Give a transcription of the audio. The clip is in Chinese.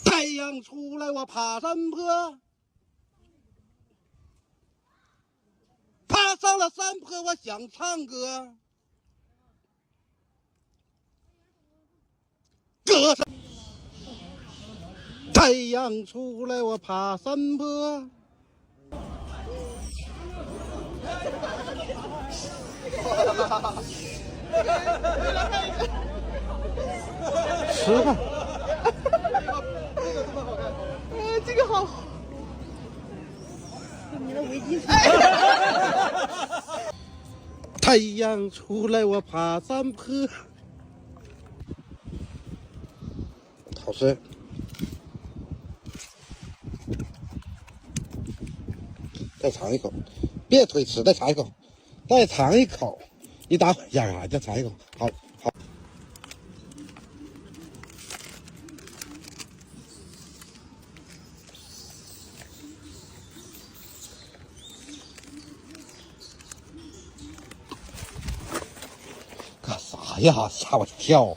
太阳出来，我爬山坡，爬上了山坡，我想唱歌，歌声。太阳出来，我爬山坡。吃饭。这个好。你的围巾。太阳出来，我爬山坡。好吃。再尝一口，别推迟，再尝一口，再尝一口。你打会下啊，再尝一口，好好。干啥呀？吓我一跳！